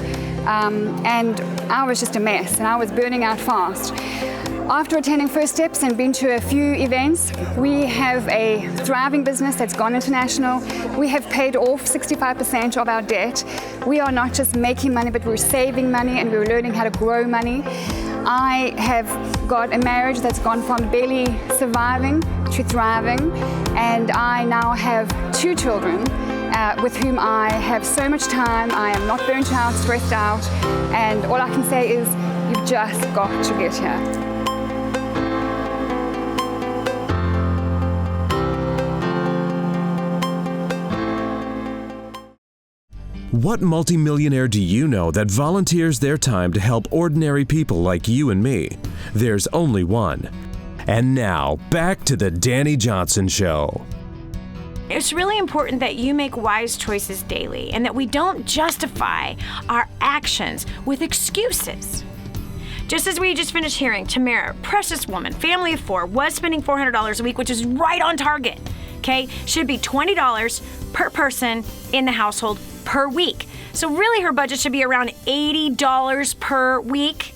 and I was just a mess, and I was burning out fast. After attending First Steps and been to a few events, we have a thriving business that's gone international. We have paid off 65% of our debt. We are not just making money, but we're saving money, and we're learning how to grow money. I have got a marriage that's gone from barely surviving to thriving, and I now have 2 children with whom I have so much time. I am not burnt out, stressed out, and all I can say is you've just got to get here. What multimillionaire do you know that volunteers their time to help ordinary people like you and me? There's only one. And now, back to the Dani Johnson Show. It's really important that you make wise choices daily and that we don't justify our actions with excuses. Just as we just finished hearing, Tamara, precious woman, family of 4, was spending $400 a week, which is right on target, okay? Should be $20 per person in the household per week. So really her budget should be around $80 per week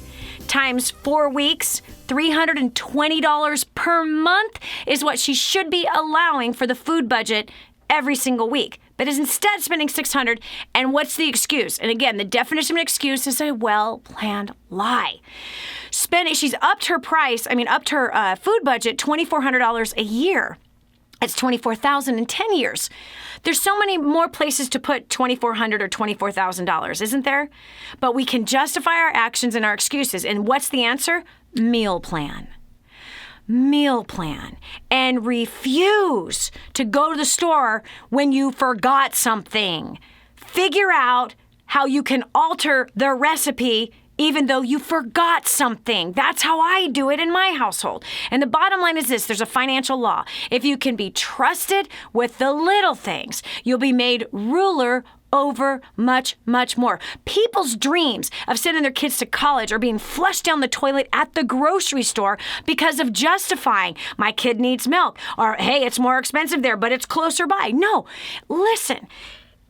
times 4 weeks. $320 per month is what she should be allowing for the food budget every single week. but is instead spending $600. And what's the excuse? And again, the definition of an excuse is a well-planned lie. She's upped her food budget $2,400 a year. It's $24,000 in 10 years. There's so many more places to put $2,400 or $24,000, isn't there? But we can justify our actions and our excuses. And what's the answer? Meal plan. Meal plan. And refuse to go to the store when you forgot something. Figure out how you can alter the recipe even though you forgot something. That's how I do it in my household. And the bottom line is this, there's a financial law. If you can be trusted with the little things, you'll be made ruler over much, much more. People's dreams of sending their kids to college are being flushed down the toilet at the grocery store because of justifying, my kid needs milk, or hey, it's more expensive there, but it's closer by. No, listen,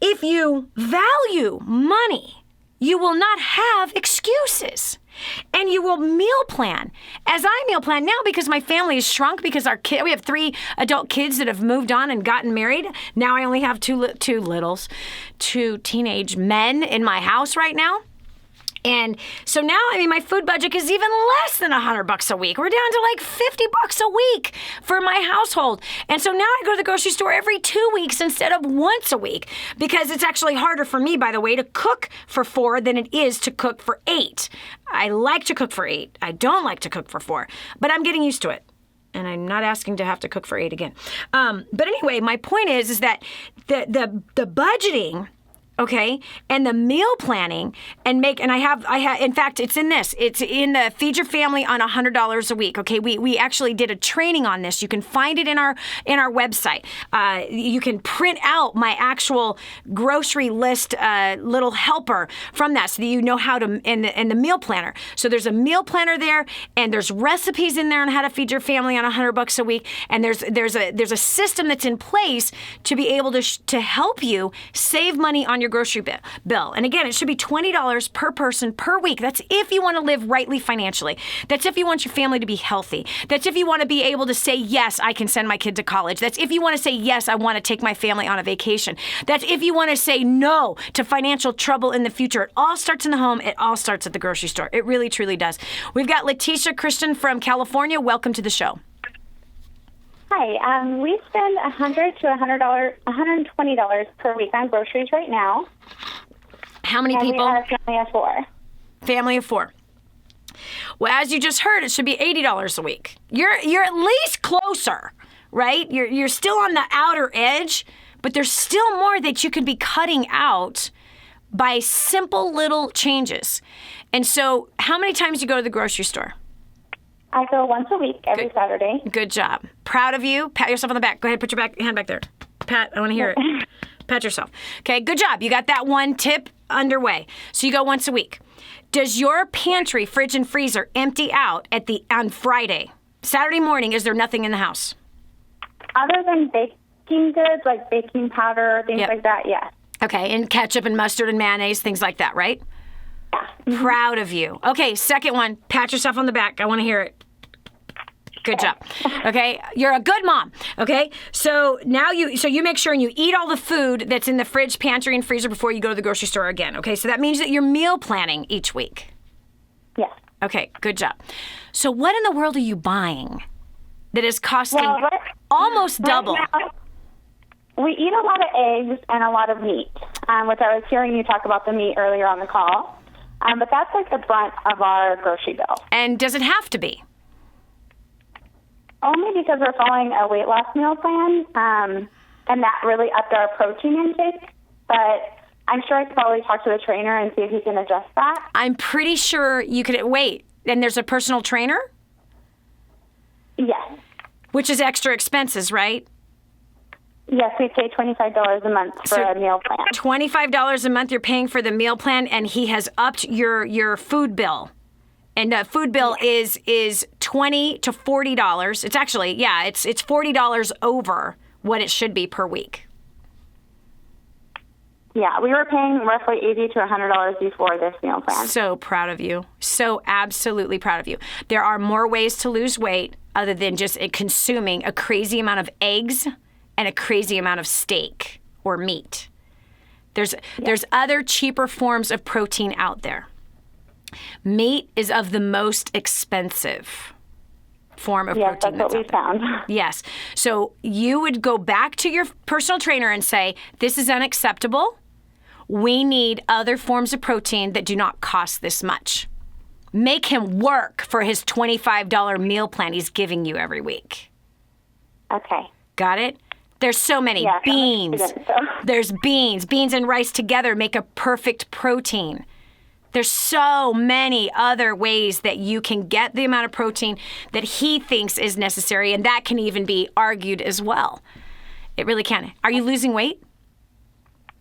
if you value money, you will not have excuses. And you will meal plan. As I meal plan now, because my family has shrunk, because we have 3 adult kids that have moved on and gotten married. Now I only have two teenage men in my house right now. And so now, my food budget is even less than $100 a week. We're down to like $50 a week for my household. And so now I go to the grocery store every 2 weeks instead of once a week, because it's actually harder for me, by the way, to cook for 4 than it is to cook for 8. I like to cook for 8. I don't like to cook for 4, but I'm getting used to it. And I'm not asking to have to cook for 8 again. But anyway, my point is that the budgeting, okay, and the meal planning, and I have, in fact, it's in the Feed Your Family on $100 a week. Okay, we actually did a training on this. You can find it in our website. You can print out my actual grocery list little helper from that, so that you know how to, and the meal planner. So there's a meal planner there, and there's recipes in there on how to feed your family on $100 a week, and there's a system that's in place to be able to help you save money on your grocery bill. And again, it should be $20 per person per week. That's if you want to live rightly financially. That's if you want your family to be healthy. That's if you want to be able to say, yes, I can send my kid to college. That's if you want to say, yes, I want to take my family on a vacation. That's if you want to say no to financial trouble in the future. It all starts in the home. It all starts at the grocery store. It really, truly does. We've got Letitia Christian from California. Welcome to the show. Hi, we spend $100 to $120 per week on groceries right now. How many people? We are a family of 4. Family of 4. Well, as you just heard, it should be $80 a week. You're at least closer, right? You're still on the outer edge, but there's still more that you could be cutting out by simple little changes. And so, how many times do you go to the grocery store? I go once a week, every Saturday. Good job. Proud of you. Pat yourself on the back. Go ahead, put your hand back there. Pat, I want to hear it. Pat yourself. Okay, good job. You got that one tip underway. So you go once a week. Does your pantry, fridge, and freezer empty out on Friday? Saturday morning, is there nothing in the house? Other than baking goods, like baking powder, things like that, yes. Okay, and ketchup and mustard and mayonnaise, things like that, right? Yeah. Proud of you. Okay, second one. Pat yourself on the back. I want to hear it. Good job. Okay, you're a good mom. Okay, so now you make sure and you eat all the food that's in the fridge, pantry, and freezer before you go to the grocery store again. Okay, so that means that you're meal planning each week. Yes. Okay, good job. So what in the world are you buying that is costing almost double? Now, we eat a lot of eggs and a lot of meat, which I was hearing you talk about the meat earlier on the call. But that's like the brunt of our grocery bill. And does it have to be? Only because we're following a weight loss meal plan, and that really upped our protein intake. But I'm sure I could probably talk to the trainer and see if he can adjust that. I'm pretty sure you could. Wait, and there's a personal trainer? Yes. Which is extra expenses, right? Yes, we pay $25 a month for a meal plan. $25 a month you're paying for the meal plan, and he has upped your food bill. And the food bill is $20 to $40. It's actually, it's $40 over what it should be per week. Yeah, we were paying roughly $80 to $100 before this meal plan. So proud of you. So absolutely proud of you. There are more ways to lose weight other than just consuming a crazy amount of eggs and a crazy amount of steak or meat. There's other cheaper forms of protein out there. Meat is of the most expensive form of protein. Yes, that's what we found. Yes. So you would go back to your personal trainer and say, this is unacceptable. We need other forms of protein that do not cost this much. Make him work for his $25 meal plan he's giving you every week. Okay. Got it? There's so many. Yeah, beans. There's beans. Beans and rice together make a perfect protein. There's so many other ways that you can get the amount of protein that he thinks is necessary, and that can even be argued as well. It really can. Are you losing weight?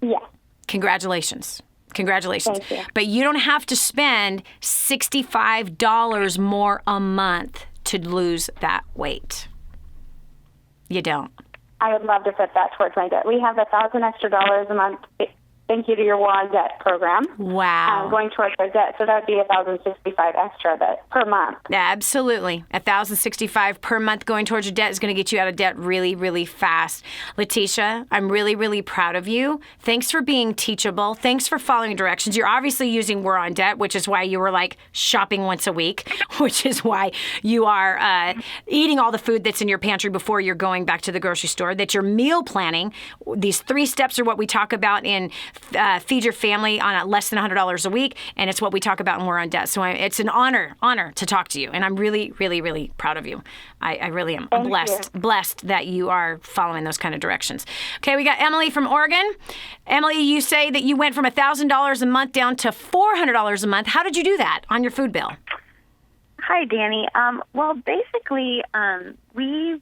Yeah. Congratulations. Congratulations. Thank you. But you don't have to spend $65 more a month to lose that weight. You don't. I would love to put that towards my debt. We have $1,000 extra a month. Thank you to your War on Debt program. Wow. Going towards our debt, so that would be $1,065 extra per month. Absolutely. $1,065 per month going towards your debt is going to get you out of debt really, really fast. Letitia, I'm really, really proud of you. Thanks for being teachable. Thanks for following directions. You're obviously using War on Debt, which is why you were like shopping once a week, which is why you are eating all the food that's in your pantry before you're going back to the grocery store, that you're meal planning. These 3 steps are what we talk about in Feed Your Family on less than $100 a week, and it's what we talk about in War on Debt. So it's an honor to talk to you, and I'm really, really, really proud of you. I really am. I'm blessed that you are following those kind of directions. Okay, we got Emily from Oregon. Emily, you say that you went from $1,000 a month down to $400 a month. How did you do that on your food bill? Hi, Dani. Well, basically, we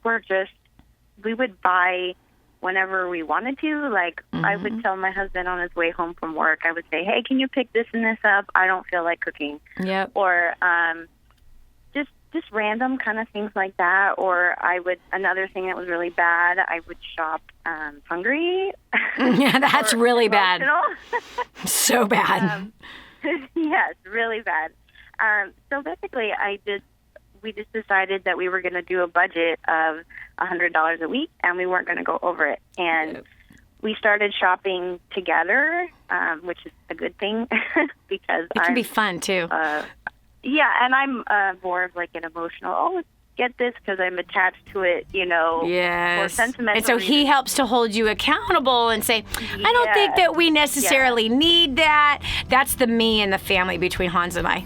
would buy whenever we wanted to. Like, I would tell my husband on his way home from work, I would say, hey, can you pick this and this up? I don't feel like cooking. Yep. Or just random kind of things like that. Or another thing that was really bad, I would shop hungry. Yeah, that's really bad. So bad. Yes, really bad. So basically, we just decided that we were going to do a budget of $100 a week, and we weren't going to go over it. And we started shopping together, which is a good thing because it can be fun too. Yeah, and I'm more of like an emotional. Oh, get this because I'm attached to it, Yes. Or sentimental. And so he helps to hold you accountable and say, I don't think that we necessarily need that. That's the me and the family between Hans and I.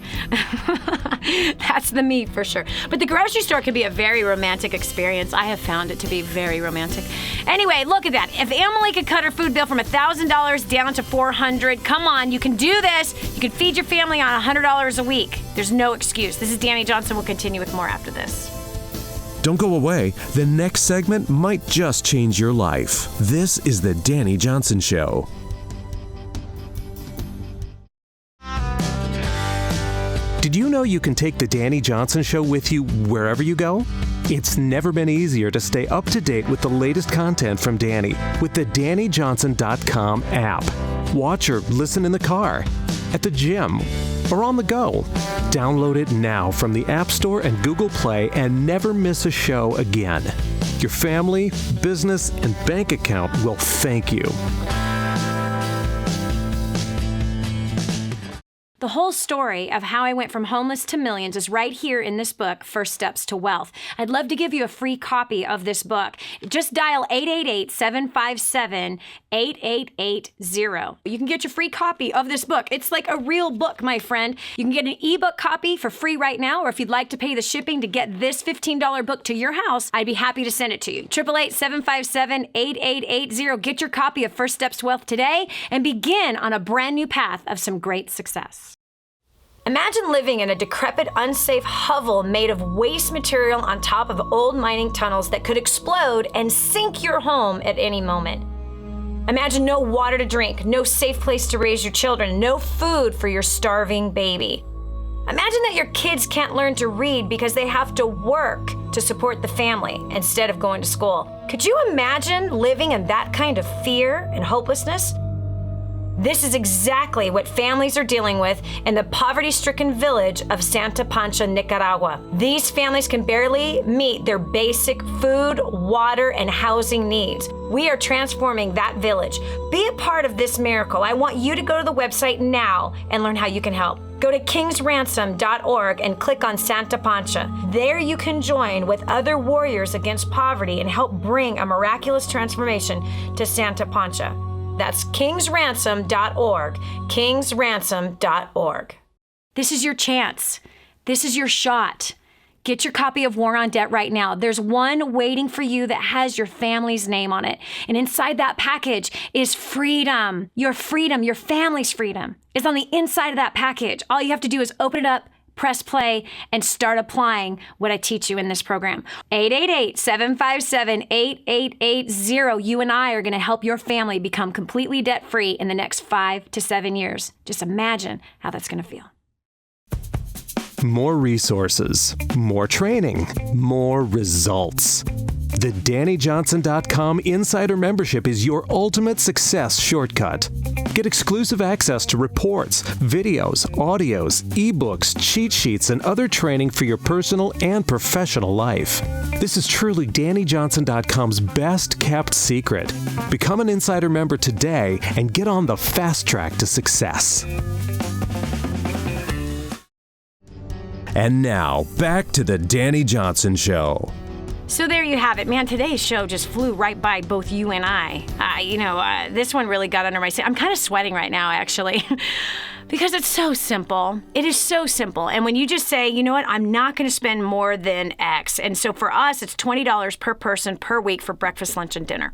That's the me for sure. But the grocery store can be a very romantic experience. I have found it to be very romantic. Anyway, look at that. If Emily could cut her food bill from $1,000 down to $400, come on, you can do this. You can feed your family on $100 a week. There's no excuse. This is Dani Johnson. We'll continue with more after this. Don't go away. The next segment might just change your life. This is the Dani Johnson Show. Did you know you can take the Dani Johnson Show with you wherever you go? It's never been easier to stay up to date with the latest content from Dani with the DaniJohnson.com app. Watch or listen in the car, at the gym, or on the go. Download it now from the App Store and Google Play and never miss a show again. Your family, business, and bank account will thank you. The whole story of how I went from homeless to millions is right here in this book, First Steps to Wealth. I'd love to give you a free copy of this book. Just dial 888-757-8880. You can get your free copy of this book. It's like a real book, my friend. You can get an ebook copy for free right now, or if you'd like to pay the shipping to get this $15 book to your house, I'd be happy to send it to you. 888-757-8880. Get your copy of First Steps to Wealth today and begin on a brand new path of some great success. Imagine living in a decrepit, unsafe hovel made of waste material on top of old mining tunnels that could explode and sink your home at any moment. Imagine no water to drink, no safe place to raise your children, no food for your starving baby. Imagine that your kids can't learn to read because they have to work to support the family instead of going to school. Could you imagine living in that kind of fear and hopelessness? This is exactly what families are dealing with in the poverty-stricken village of Santa Pancha, Nicaragua. These families can barely meet their basic food, water, and housing needs. We are transforming that village. Be a part of this miracle. I want you to go to the website now and learn how you can help. Go to kingsransom.org and click on Santa Pancha. There you can join with other warriors against poverty and help bring a miraculous transformation to Santa Pancha. That's kingsransom.org, kingsransom.org. This is your chance. This is your shot. Get your copy of War on Debt right now. There's one waiting for you that has your family's name on it. And inside that package is freedom. Your family's freedom is on the inside of that package. All you have to do is open it up, press play, and start applying what I teach you in this program. 888-757-8880. You and I are going to help your family become completely debt-free in the next 5 to 7 years. Just imagine how that's going to feel. More resources, more training, more results. The DaniJohnson.com Insider Membership is your ultimate success shortcut. Get exclusive access to reports, videos, audios, ebooks, cheat sheets, and other training for your personal and professional life. This is truly DaniJohnson.com's best kept secret. Become an Insider member today and get on the fast track to success. And now, back to the Dani Johnson Show. So there you have it. Man, today's show just flew right by both you and I. This one really got under my skin. I'm kind of sweating right now, actually, because it's so simple. It is so simple. And when you just say, you know what, I'm not going to spend more than X. And so for us, it's $20 per person per week for breakfast, lunch, and dinner.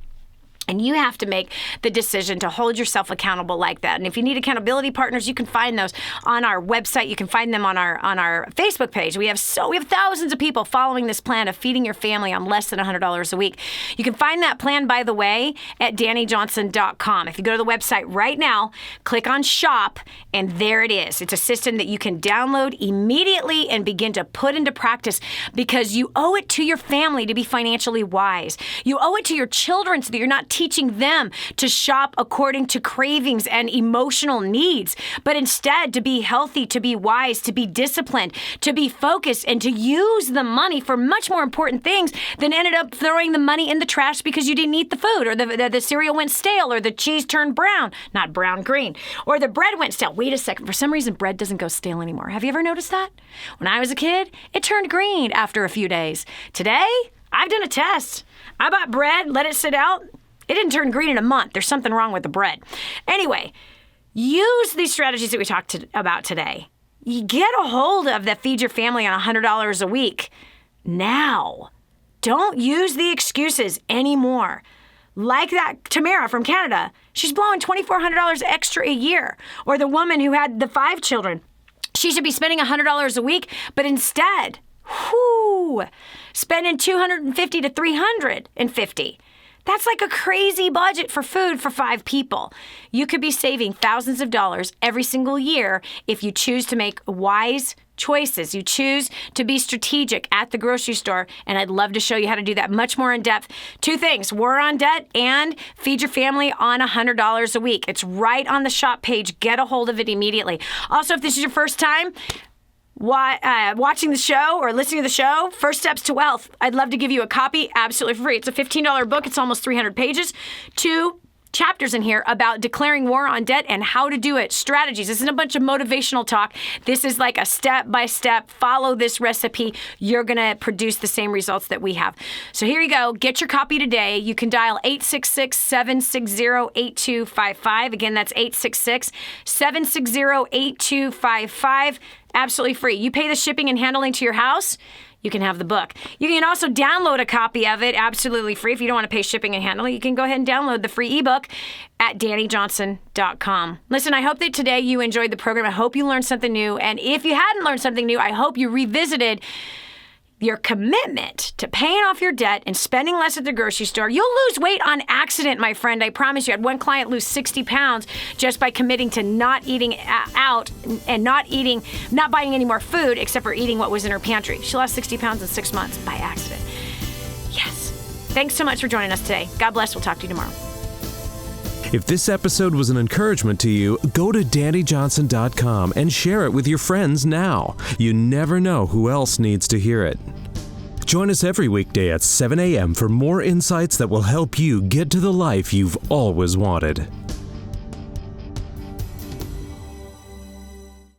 And you have to make the decision to hold yourself accountable like that. And if you need accountability partners, you can find those on our website. You can find them on our Facebook page. We have thousands of people following this plan of feeding your family on less than $100 a week. You can find that plan, by the way, at DaniJohnson.com. If you go to the website right now, click on Shop, and there it is. It's a system that you can download immediately and begin to put into practice, because you owe it to your family to be financially wise. You owe it to your children so that you're not teaching them to shop according to cravings and emotional needs, but instead to be healthy, to be wise, to be disciplined, to be focused, and to use the money for much more important things than ended up throwing the money in the trash because you didn't eat the food, or the cereal went stale, or the cheese turned brown, not brown, green, or the bread went stale. Wait a second, for some reason bread doesn't go stale anymore. Have you ever noticed that? When I was a kid, it turned green after a few days. Today, I've done a test. I bought bread, let it sit out. It didn't turn green in a month. There's something wrong with the bread. Anyway, use these strategies that we talked about today. You get a hold of that Feed Your Family on $100 a week now. Don't use the excuses anymore. Like that Tamara from Canada. She's blowing $2,400 extra a year. Or the woman who had the 5 children. She should be spending $100 a week, but instead, spending $250 to $350. That's like a crazy budget for food for 5 people. You could be saving thousands of dollars every single year if you choose to make wise choices. You choose to be strategic at the grocery store, and I'd love to show you how to do that much more in depth. 2 things, War on Debt and Feed Your Family on $100 a week. It's right on the shop page. Get a hold of it immediately. Also, if this is your first time watching the show or listening to the show, First Steps to Wealth, I'd love to give you a copy absolutely free. It's a $15 book. It's almost 300 pages. 2 chapters in here about declaring war on debt and how to do it, strategies. This isn't a bunch of motivational talk. This is like a step-by-step, follow this recipe. You're going to produce the same results that we have. So here you go. Get your copy today. You can dial 866-760-8255. Again, that's 866-760-8255. Absolutely free. You pay the shipping and handling to your house, you can have the book. You can also download a copy of it absolutely free. If you don't want to pay shipping and handling, you can go ahead and download the free ebook at DaniJohnson.com. Listen, I hope that today you enjoyed the program. I hope you learned something new. And if you hadn't learned something new, I hope you revisited your commitment to paying off your debt and spending less at the grocery store. You'll lose weight on accident, my friend. I promise you. I had one client lose 60 pounds just by committing to not eating out and not buying any more food except for eating what was in her pantry. She lost 60 pounds in 6 months by accident. Yes. Thanks so much for joining us today. God bless. We'll talk to you tomorrow. If this episode was an encouragement to you, go to DaniJohnson.com and share it with your friends now. You never know who else needs to hear it. Join us every weekday at 7 a.m. for more insights that will help you get to the life you've always wanted.